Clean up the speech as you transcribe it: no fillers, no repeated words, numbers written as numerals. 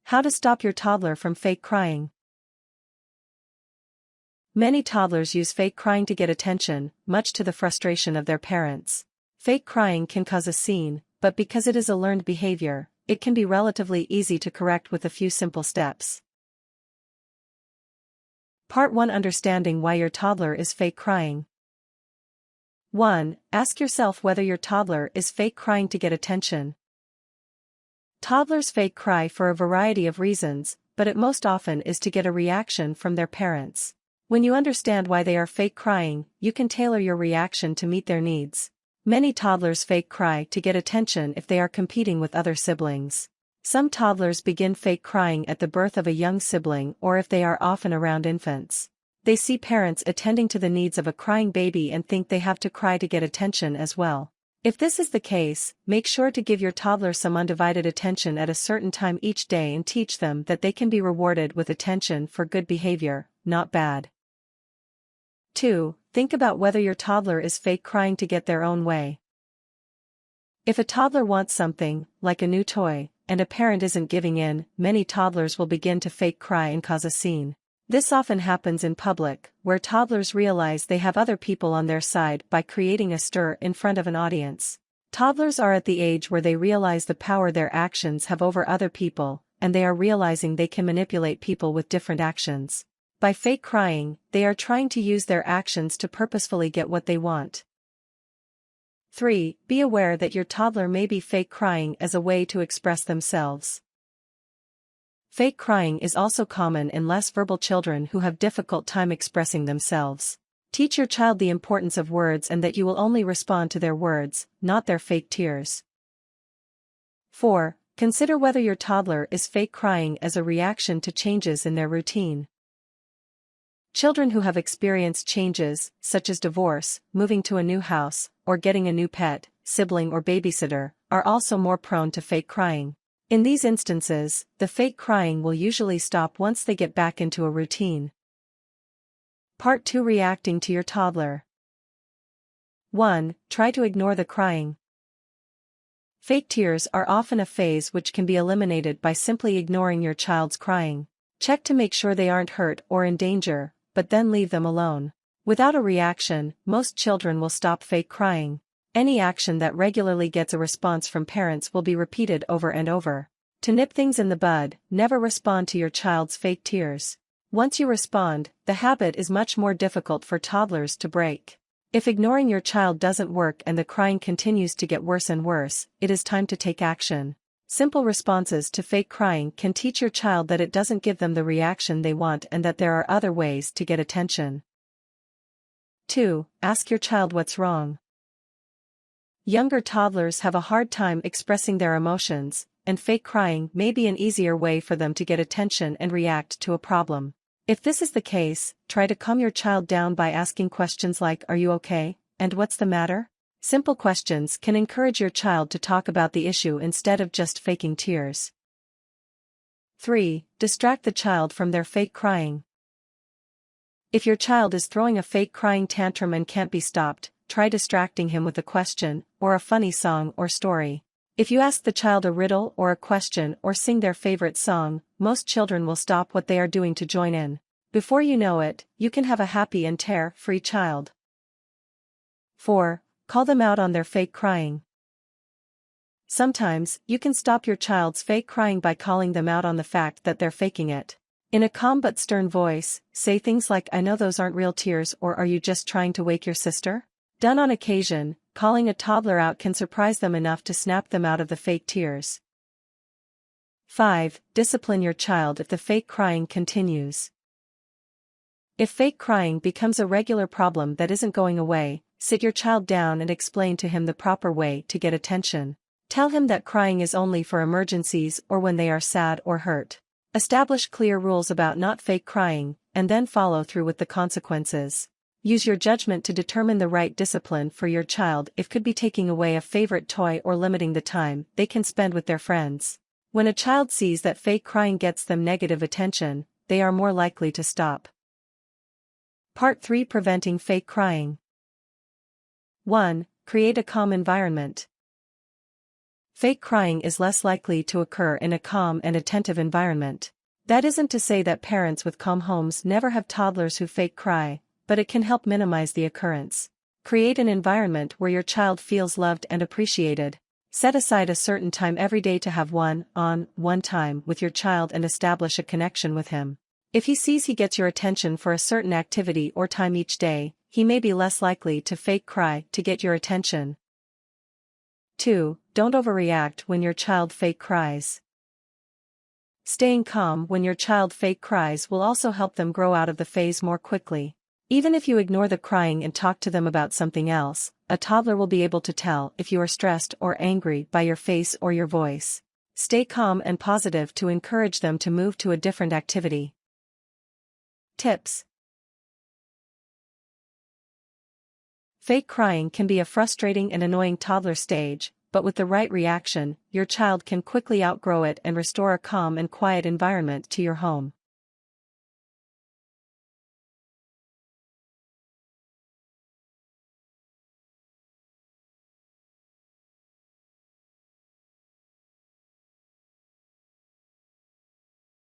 How to stop your toddler from fake crying. Many toddlers use fake crying to get attention, much to the frustration of their parents. Fake crying can cause a scene, but because it is a learned behavior, it can be relatively easy to correct with a few simple steps. Part 1: Understanding why your toddler is fake crying. 1. Ask yourself whether your toddler is fake crying to get attention. Toddlers fake cry for a variety of reasons, but it most often is to get a reaction from their parents. When you understand why they are fake crying, you can tailor your reaction to meet their needs. Many toddlers fake cry to get attention if they are competing with other siblings. Some toddlers begin fake crying at the birth of a young sibling or if they are often around infants. They see parents attending to the needs of a crying baby and think they have to cry to get attention as well. If this is the case, make sure to give your toddler some undivided attention at a certain time each day and teach them that they can be rewarded with attention for good behavior, not bad. 2. Think about whether your toddler is fake crying to get their own way. If a toddler wants something, like a new toy, and a parent isn't giving in, many toddlers will begin to fake cry and cause a scene. This often happens in public, where toddlers realize they have other people on their side by creating a stir in front of an audience. Toddlers are at the age where they realize the power their actions have over other people, and they are realizing they can manipulate people with different actions. By fake crying, they are trying to use their actions to purposefully get what they want. 3. Be aware that your toddler may be fake crying as a way to express themselves. Fake crying is also common in less verbal children who have difficult time expressing themselves. Teach your child the importance of words and that you will only respond to their words, not their fake tears. 4. Consider whether your toddler is fake crying as a reaction to changes in their routine. Children who have experienced changes, such as divorce, moving to a new house, or getting a new pet, sibling or babysitter, are also more prone to fake crying. In these instances, the fake crying will usually stop once they get back into a routine. Part 2: Reacting to your toddler. 1. Try to ignore the crying. Fake tears are often a phase which can be eliminated by simply ignoring your child's crying. Check to make sure they aren't hurt or in danger, but then leave them alone. Without a reaction, most children will stop fake crying. Any action that regularly gets a response from parents will be repeated over and over. To nip things in the bud, never respond to your child's fake tears. Once you respond, the habit is much more difficult for toddlers to break. If ignoring your child doesn't work and the crying continues to get worse and worse, it is time to take action. Simple responses to fake crying can teach your child that it doesn't give them the reaction they want and that there are other ways to get attention. 2. Ask your child what's wrong. Younger toddlers have a hard time expressing their emotions, and fake crying may be an easier way for them to get attention and react to a problem. If this is the case, try to calm your child down by asking questions like, "Are you okay?" and "What's the matter?" Simple questions can encourage your child to talk about the issue instead of just faking tears. 3. Distract the child from their fake crying. If your child is throwing a fake crying tantrum and can't be stopped, try distracting him with a question, or a funny song or story. If you ask the child a riddle or a question or sing their favorite song, most children will stop what they are doing to join in. Before you know it, you can have a happy and tear-free child. 4. Call them out on their fake crying. Sometimes, you can stop your child's fake crying by calling them out on the fact that they're faking it. In a calm but stern voice, say things like, "I know those aren't real tears," or "Are you just trying to wake your sister?" Done on occasion, calling a toddler out can surprise them enough to snap them out of the fake tears. 5. Discipline your child if the fake crying continues. If fake crying becomes a regular problem that isn't going away, sit your child down and explain to him the proper way to get attention. Tell him that crying is only for emergencies or when they are sad or hurt. Establish clear rules about not fake crying, and then follow through with the consequences. Use your judgment to determine the right discipline for your child. If could be taking away a favorite toy or limiting the time they can spend with their friends. When a child sees that fake crying gets them negative attention, they are more likely to stop. Part 3: Preventing fake crying. 1. Create a calm environment. Fake crying is less likely to occur in a calm and attentive environment. That isn't to say that parents with calm homes never have toddlers who fake cry, but it can help minimize the occurrence. Create an environment where your child feels loved and appreciated. Set aside a certain time every day to have one-on-one time with your child and establish a connection with him. If he sees he gets your attention for a certain activity or time each day, he may be less likely to fake cry to get your attention. 2. Don't overreact when your child fake cries. Staying calm when your child fake cries will also help them grow out of the phase more quickly. Even if you ignore the crying and talk to them about something else, a toddler will be able to tell if you are stressed or angry by your face or your voice. Stay calm and positive to encourage them to move to a different activity. Tips. Fake crying can be a frustrating and annoying toddler stage, but with the right reaction, your child can quickly outgrow it and restore a calm and quiet environment to your home.